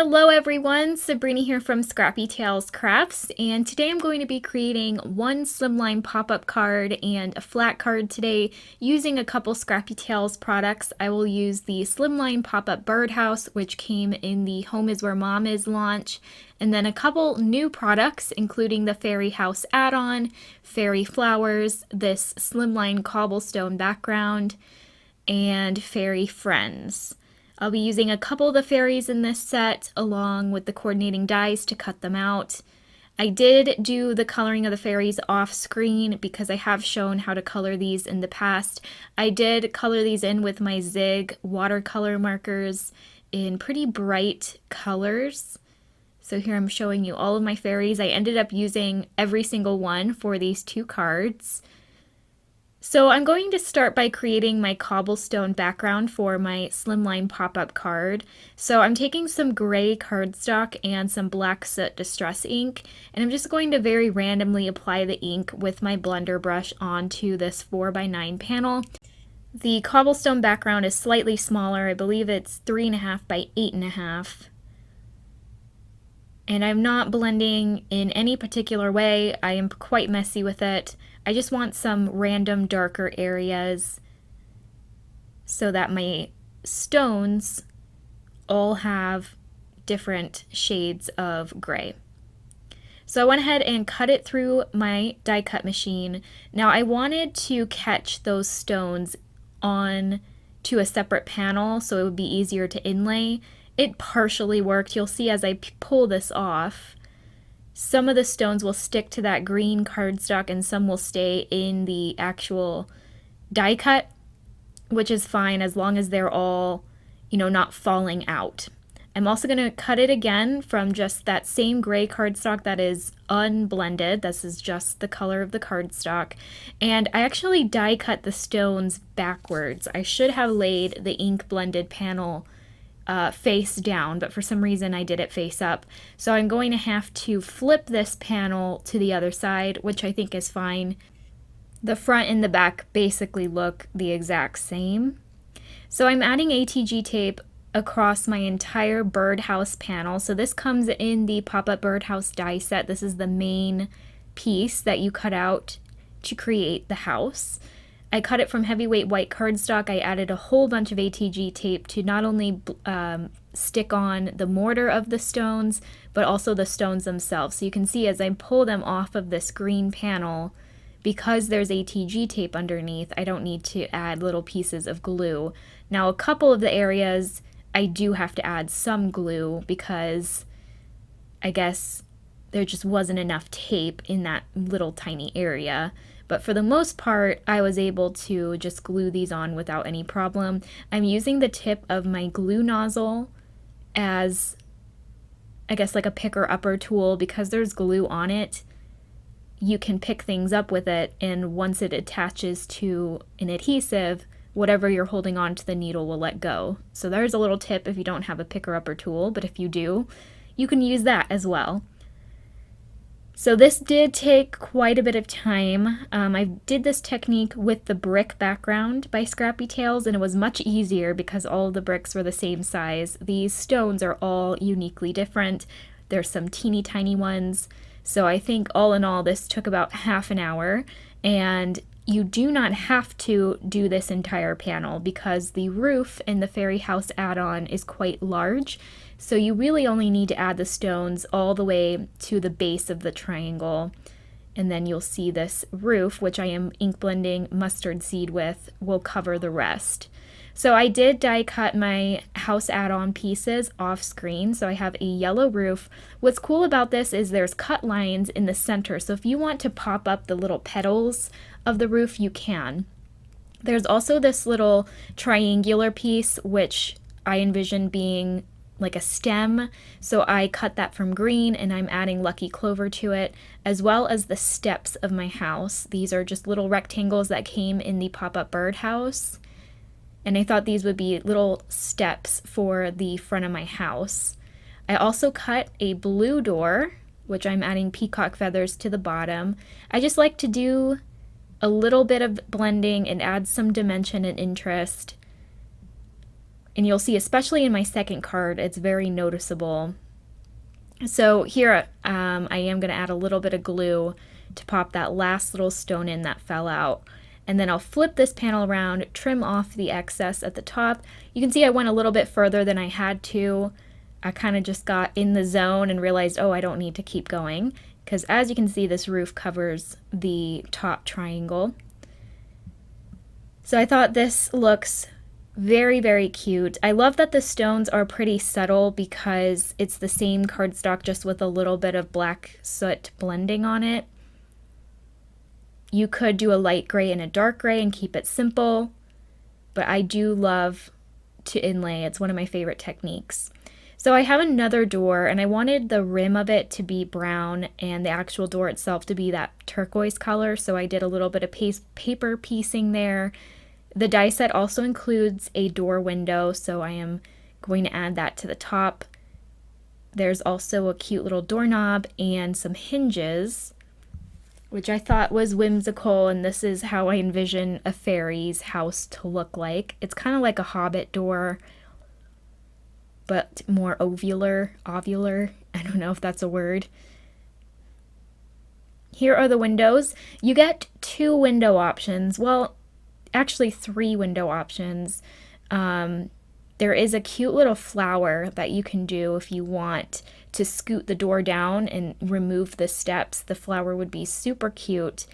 Hello everyone, Sabrina here from Scrappy Tails Crafts, and today I'm going to be creating one Slimline pop-up card and a flat card today using a couple Scrappy Tails products. I will use the Slimline pop-up birdhouse, which came in the Home is Where Mom Is launch, and then a couple new products including the Fairy House add-on, Fairy Flowers, this Slimline cobblestone background, and Fairy Friends. I'll be using a couple of the fairies in this set along with the coordinating dies to cut them out. I did do the coloring of the fairies off screen because I have shown how to color these in the past. I did color these in with my Zig watercolor markers in pretty bright colors. So here I'm showing you all of my fairies. I ended up using every single one for these two cards. So I'm going to start by creating my cobblestone background for my Slimline pop-up card. So I'm taking some gray cardstock and some black soot distress ink, and I'm just going to very randomly apply the ink with my blender brush onto this 4x9 panel. The cobblestone background is slightly smaller. I believe it's 3.5 by 8.5. And I'm not blending in any particular way. I am quite messy with it. I just want some random darker areas so that my stones all have different shades of gray. So I went ahead and cut it through my die cut machine. Now I wanted to catch those stones on to a separate panel so it would be easier to inlay. It partially worked. You'll see as I pull this off, some of the stones will stick to that green cardstock and some will stay in the actual die cut, which is fine as long as they're all, not falling out. I'm also going to cut it again from just that same gray cardstock that is unblended. This is just the color of the cardstock. And I actually die cut the stones backwards. I should have laid the ink blended panel face down, but for some reason I did it face up. So I'm going to have to flip this panel to the other side, which I think is fine. The front and the back basically look the exact same. So I'm adding ATG tape across my entire birdhouse panel. So this comes in the pop-up birdhouse die set. This is the main piece that you cut out to create the house. I cut it from heavyweight white cardstock. I added a whole bunch of ATG tape to not only stick on the mortar of the stones, but also the stones themselves. So you can see as I pull them off of this green panel, because there's ATG tape underneath, I don't need to add little pieces of glue. Now a couple of the areas I do have to add some glue because I guess there just wasn't enough tape in that little tiny area. But for the most part, I was able to just glue these on without any problem. I'm using the tip of my glue nozzle as, I guess, like a picker-upper tool. Because there's glue on it, you can pick things up with it, and once it attaches to an adhesive, whatever you're holding on to the needle will let go. So there's a little tip if you don't have a picker-upper tool, but if you do, you can use that as well. So this did take quite a bit of time. I did this technique with the brick background by Scrappy Tails, and it was much easier because all of the bricks were the same size. These stones are all uniquely different. There's some teeny tiny ones. So I think all in all this took about half an hour, and you do not have to do this entire panel because the roof in the Fairy House add-on is quite large. So you really only need to add the stones all the way to the base of the triangle. And then you'll see this roof, which I am ink blending mustard seed with, will cover the rest. So I did die cut my house add-on pieces off screen. So I have a yellow roof. What's cool about this is there's cut lines in the center. So if you want to pop up the little petals of the roof, you can. There's also this little triangular piece, which I envision being like a stem, so I cut that from green and I'm adding Lucky Clover to it, as well as the steps of my house. These are just little rectangles that came in the pop-up birdhouse, and I thought these would be little steps for the front of my house. I also cut a blue door, which I'm adding peacock feathers to the bottom. I just like to do a little bit of blending and add some dimension and interest. And you'll see, especially in my second card, it's very noticeable. So here I am going to add a little bit of glue to pop that last little stone in that fell out. And then I'll flip this panel around, trim off the excess at the top. You can see I went a little bit further than I had to. I kind of just got in the zone and realized, oh, I don't need to keep going. Because as you can see, this roof covers the top triangle. So I thought this looks very, very cute. I love that the stones are pretty subtle because it's the same cardstock just with a little bit of black soot blending on it. You could do a light gray and a dark gray and keep it simple, but I do love to inlay. It's one of my favorite techniques. So I have another door, and I wanted the rim of it to be brown and the actual door itself to be that turquoise color, so I did a little bit of paper piecing there. The die set also includes a door window, so I am going to add that to the top. There's also a cute little doorknob and some hinges, which I thought was whimsical, and this is how I envision a fairy's house to look like. It's kind of like a hobbit door, but more ovular. I don't know if that's a word. Here are the windows. You get 2 window options. Well, actually 3 window options. There is a cute little flower that you can do if you want to scoot the door down and remove the steps. The flower would be super cute,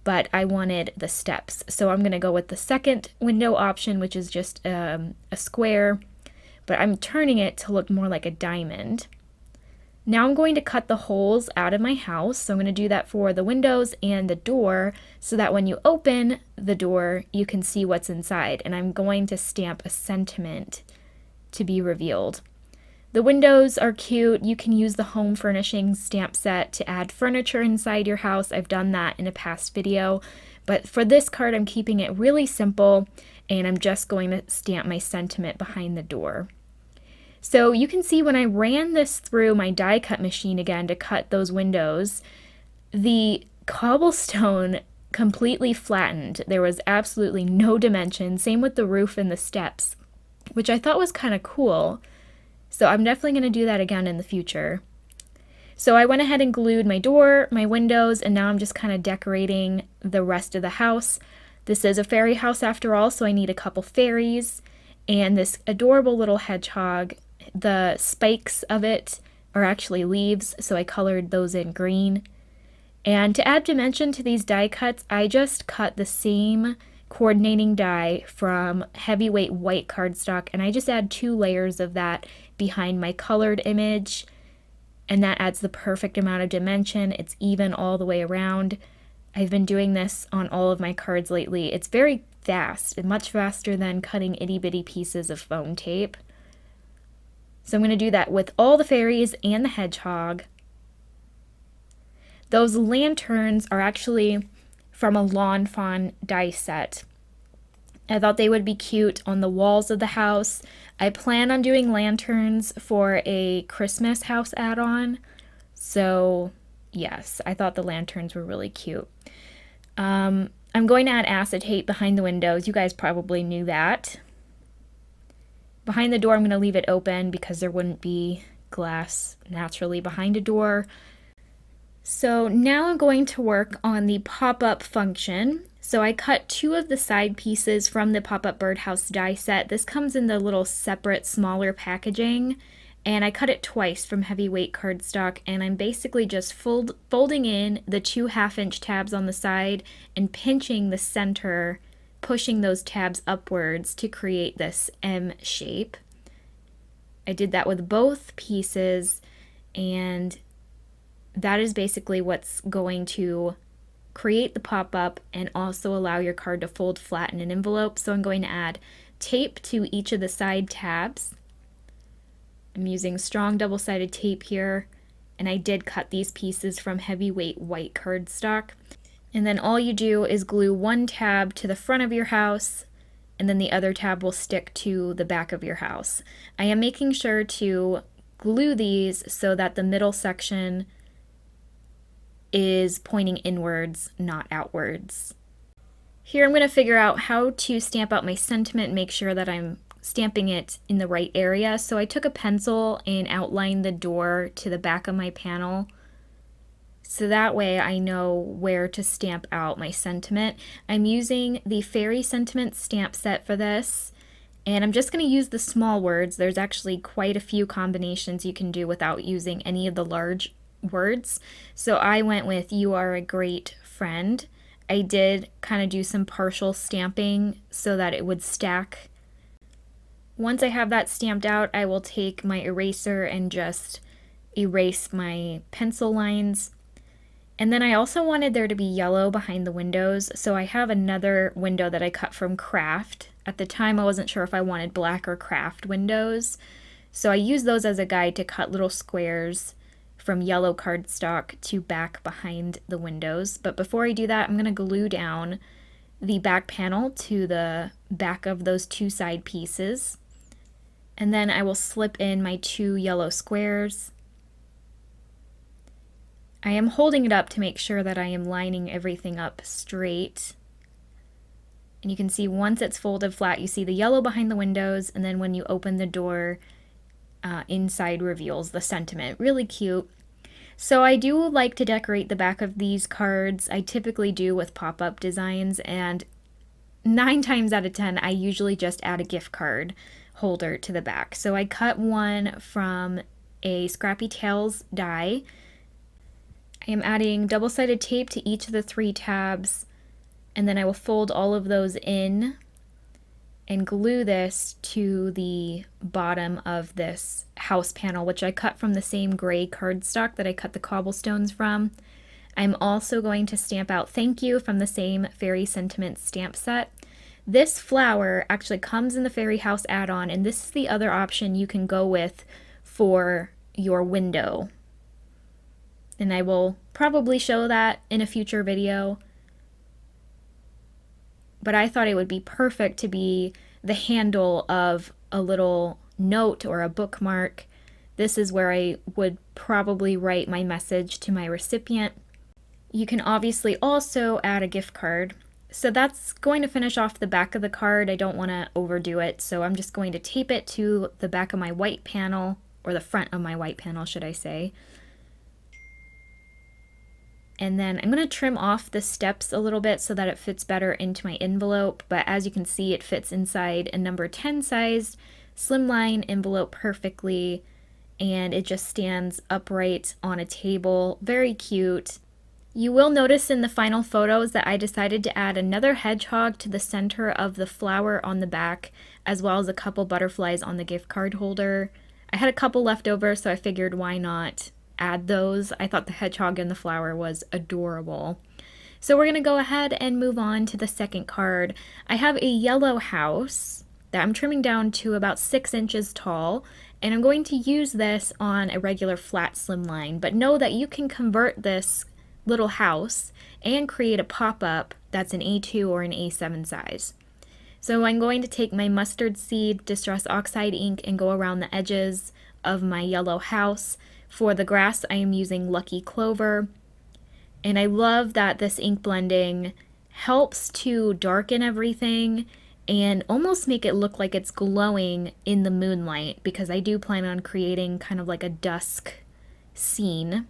but I wanted the steps. So I'm going to go with the second window option, which is just a square, but I'm turning it to look more like a diamond. Now I'm going to cut the holes out of my house. So I'm going to do that for the windows and the door so that when you open the door, you can see what's inside. And I'm going to stamp a sentiment to be revealed. The windows are cute. You can use the home furnishings stamp set to add furniture inside your house. I've done that in a past video. But for this card, I'm keeping it really simple, and I'm just going to stamp my sentiment behind the door. So you can see when I ran this through my die cut machine again to cut those windows, the cobblestone completely flattened. There was absolutely no dimension. Same with the roof and the steps, which I thought was kind of cool. So I'm definitely going to do that again in the future. So I went ahead and glued my door, my windows, and now I'm just kind of decorating the rest of the house. This is a fairy house after all, so I need a couple fairies and this adorable little hedgehog. The spikes of it are actually leaves, so I colored those in green. And to add dimension to these die cuts, I just cut the same coordinating die from heavyweight white cardstock, and I just add 2 layers of that behind my colored image, and that adds the perfect amount of dimension. It's even all the way around. I've been doing this on all of my cards lately. It's very fast, and much faster than cutting itty-bitty pieces of foam tape. So I'm going to do that with all the fairies and the hedgehog. Those lanterns are actually from a Lawn Fawn die set. I thought they would be cute on the walls of the house. I plan on doing lanterns for a Christmas house add-on. So yes, I thought the lanterns were really cute. I'm going to add acetate behind the windows. You guys probably knew that. Behind the door, I'm going to leave it open because there wouldn't be glass naturally behind a door. So now I'm going to work on the pop-up function. So I cut 2 of the side pieces from the pop-up birdhouse die set. This comes in the little separate, smaller packaging, and I cut it twice from heavyweight cardstock, and I'm basically just folding in the 2 half-inch tabs on the side and pinching the center, pushing those tabs upwards to create this M shape. I did that with both pieces, and that is basically what's going to create the pop-up and also allow your card to fold flat in an envelope. So I'm going to add tape to each of the side tabs. I'm using strong double-sided tape here, and I did cut these pieces from heavyweight white cardstock. And then all you do is glue 1 tab to the front of your house, and then the other tab will stick to the back of your house. I am making sure to glue these so that the middle section is pointing inwards, not outwards. Here I'm going to figure out how to stamp out my sentiment and make sure that I'm stamping it in the right area. So I took a pencil and outlined the door to the back of my panel. So that way I know where to stamp out my sentiment. I'm using the Fairy Sentiment stamp set for this. And I'm just going to use the small words. There's actually quite a few combinations you can do without using any of the large words. So I went with "You are a great friend." I did kind of do some partial stamping so that it would stack. Once I have that stamped out, I will take my eraser and just erase my pencil lines. And then I also wanted there to be yellow behind the windows, so I have another window that I cut from Craft. At the time I wasn't sure if I wanted black or Craft windows, so I used those as a guide to cut little squares from yellow cardstock to back behind the windows. But before I do that, I'm going to glue down the back panel to the back of those two side pieces. And then I will slip in my two yellow squares. I am holding it up to make sure that I am lining everything up straight. And you can see once it's folded flat, you see the yellow behind the windows, and then when you open the door, inside reveals the sentiment. Really cute. So I do like to decorate the back of these cards. I typically do with pop-up designs, and 9 times out of 10, I usually just add a gift card holder to the back. So I cut one from a Scrappy Tails die. I am adding double-sided tape to each of the 3 tabs, and then I will fold all of those in and glue this to the bottom of this house panel, which I cut from the same gray cardstock that I cut the cobblestones from. I'm also going to stamp out "Thank You" from the same Fairy Sentiment stamp set. This flower actually comes in the Fairy House add-on, and this is the other option you can go with for your window. And I will probably show that in a future video. But I thought it would be perfect to be the handle of a little note or a bookmark. This is where I would probably write my message to my recipient. You can obviously also add a gift card. So that's going to finish off the back of the card. I don't want to overdo it, so I'm just going to tape it to the back of my white panel, or the front of my white panel, should I say. And then I'm going to trim off the steps a little bit so that it fits better into my envelope. But as you can see, it fits inside a number 10 sized Slimline envelope perfectly. And it just stands upright on a table. Very cute. You will notice in the final photos that I decided to add another hedgehog to the center of the flower on the back, as well as a couple butterflies on the gift card holder. I had a couple left over, so I figured why not add those. I thought the hedgehog and the flower was adorable. So we're going to go ahead and move on to the second card. I have a yellow house that I'm trimming down to about 6 inches tall, and I'm going to use this on a regular flat slimline, but know that you can convert this little house and create a pop-up that's an A2 or an A7 size. So I'm going to take my mustard seed Distress Oxide ink and go around the edges of my yellow house. For the grass, I am using Lucky Clover, and I love that this ink blending helps to darken everything and almost make it look like it's glowing in the moonlight, because I do plan on creating kind of like a dusk scene.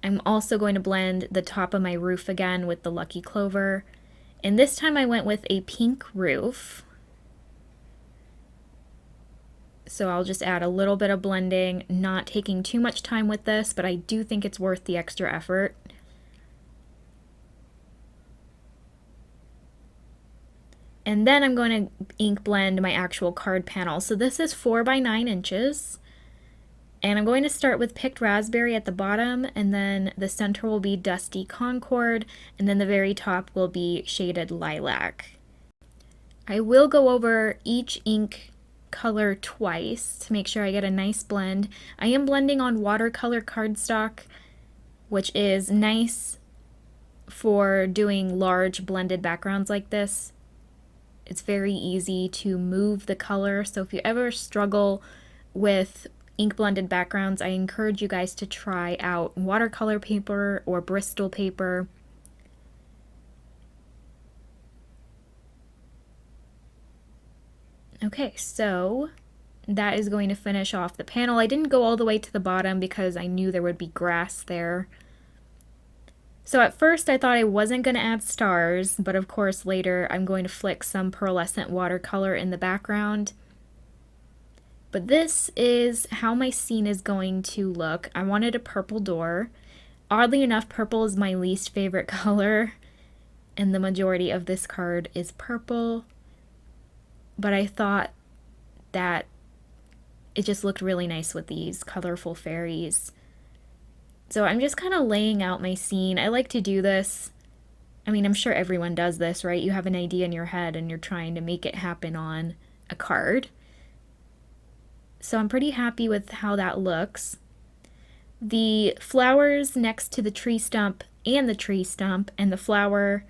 I'm also going to blend the top of my roof again with the Lucky Clover, and this time I went with a pink roof. So I'll just add a little bit of blending, not taking too much time with this, but I do think it's worth the extra effort. And then I'm going to ink blend my actual card panel. So this is 4 by 9 inches. And I'm going to start with Picked Raspberry at the bottom, and then the center will be Dusty Concord, and then the very top will be Shaded Lilac. I will go over each ink color twice to make sure I get a nice blend. I am blending on watercolor cardstock, which is nice for doing large blended backgrounds like this. It's very easy to move the color, so if you ever struggle with ink blended backgrounds, I encourage you guys to try out watercolor paper or Bristol paper. Okay, so that is going to finish off the panel. I didn't go all the way to the bottom because I knew there would be grass there. So at first I thought I wasn't going to add stars, but of course later I'm going to flick some pearlescent watercolor in the background. But this is how my scene is going to look. I wanted a purple door. Oddly enough, purple is my least favorite color, and the majority of this card is purple. But I thought that it just looked really nice with these colorful fairies. So I'm just kind of laying out my scene. I like to do this. I mean, I'm sure everyone does this, right? You have an idea in your head and you're trying to make it happen on a card. So I'm pretty happy with how that looks. The flowers next to the tree stump and the flower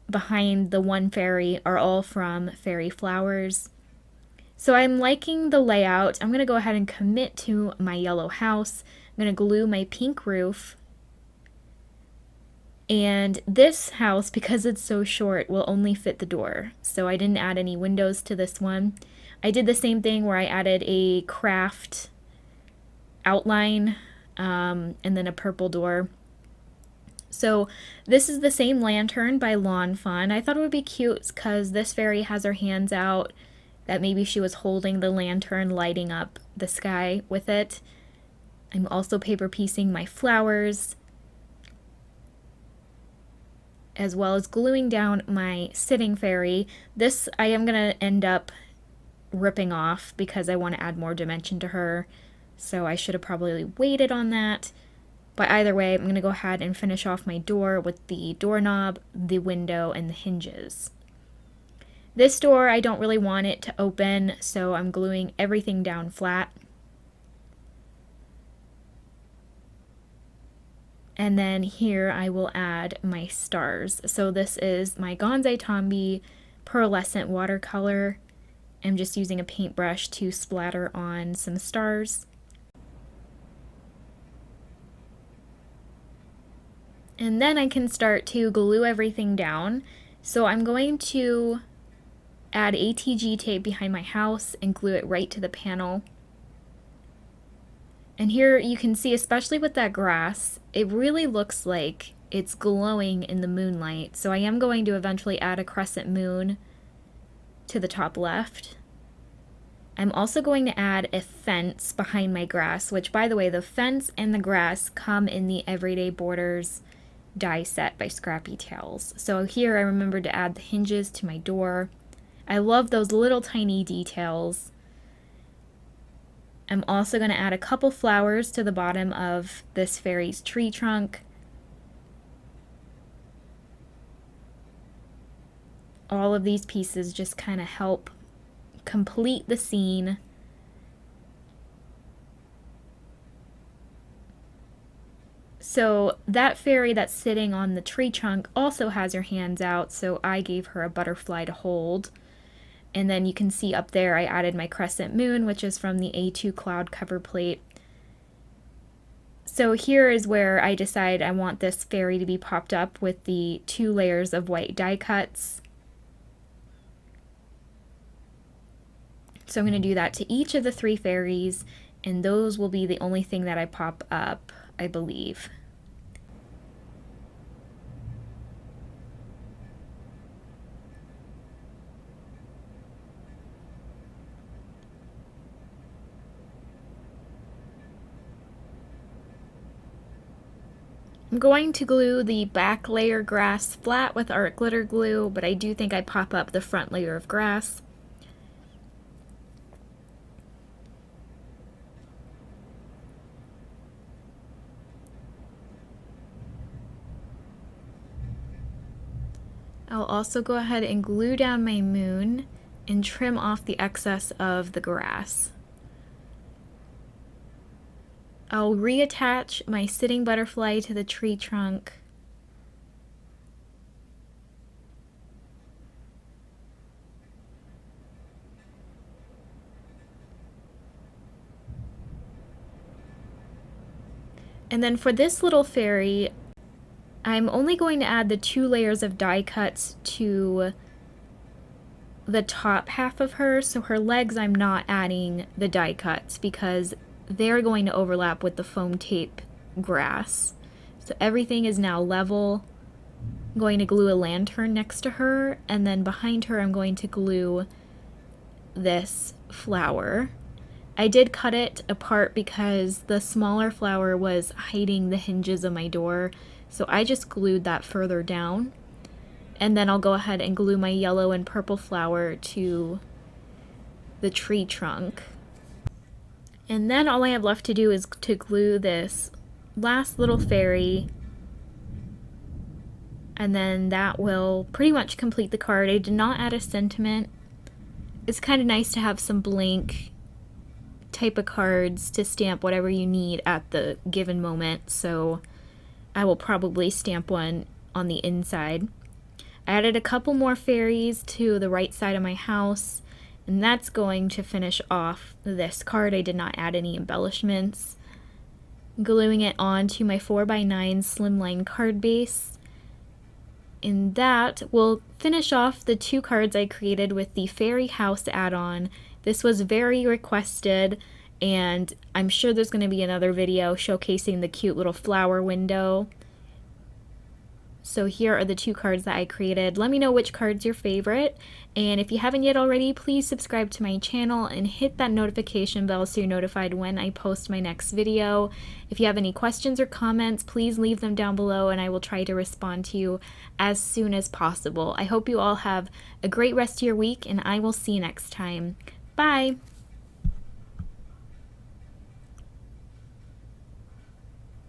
behind the one fairy are all from Fairy Flowers. So I'm liking the layout. I'm going to go ahead and commit to my yellow house. I'm going to glue my pink roof. And this house, because it's so short, will only fit the door. So I didn't add any windows to this one. I did the same thing where I added a craft outline and then a purple door. So this is the same lantern by Lawn Fun. I thought it would be cute because this fairy has her hands out, that maybe she was holding the lantern, lighting up the sky with it. I'm also paper piecing my flowers, as well as gluing down my sitting fairy. This I am going to end up ripping off because I want to add more dimension to her. So I should have probably waited on that. But either way, I'm going to go ahead and finish off my door with the doorknob, the window, and the hinges. This door, I don't really want it to open, so I'm gluing everything down flat. And then here I will add my stars. So this is my Gonzai Tombi pearlescent watercolor. I'm just using a paintbrush to splatter on some stars. And then I can start to glue everything down. So I'm going to add ATG tape behind my house and glue it right to the panel. And here you can see, especially with that grass, it really looks like it's glowing in the moonlight. So I am going to eventually add a crescent moon to the top left. I'm also going to add a fence behind my grass, which, by the way, the fence and the grass come in the Everyday Borders die set by Scrappy Tails. So here I remembered to add the hinges to my door. I love those little tiny details. I'm also going to add a couple flowers to the bottom of this fairy's tree trunk. All of these pieces just kind of help complete the scene. So that fairy that's sitting on the tree trunk also has her hands out, so I gave her a butterfly to hold. And then you can see up there I added my crescent moon, which is from the A2 cloud cover plate. So here is where I decide I want this fairy to be popped up with the 2 layers of white die cuts. So I'm going to do that to each of the 3 fairies, and those will be the only thing that I pop up, I believe. I'm going to glue the back layer grass flat with art glitter glue, but I do think I pop up the front layer of grass. I'll also go ahead and glue down my moon and trim off the excess of the grass. I'll reattach my sitting butterfly to the tree trunk. And then for this little fairy, I'm only going to add the 2 layers of die cuts to the top half of her. So her legs, I'm not adding the die cuts because they're going to overlap with the foam tape grass. So everything is now level. I'm going to glue a lantern next to her, and then behind her I'm going to glue this flower. I did cut it apart because the smaller flower was hiding the hinges of my door, so I just glued that further down. And then I'll go ahead and glue my yellow and purple flower to the tree trunk. And then all I have left to do is to glue this last little fairy, and then that will pretty much complete the card. I did not add a sentiment. It's kind of nice to have some blank type of cards to stamp whatever you need at the given moment, so I will probably stamp one on the inside. I added a couple more fairies to the right side of my house, and that's going to finish off this card. I did not add any embellishments. Gluing it onto my 4x9 Slimline card base. And that will finish off the 2 cards I created with the Fairy House add-on. This was very requested, and I'm sure there's going to be another video showcasing the cute little flower window. So here are the 2 cards that I created. Let me know which card's your favorite, and if you haven't yet already, please subscribe to my channel and hit that notification bell so you're notified when I post my next video. If you have any questions or comments, please leave them down below and I will try to respond to you as soon as possible. I hope you all have a great rest of your week, and I will see you next time. Bye!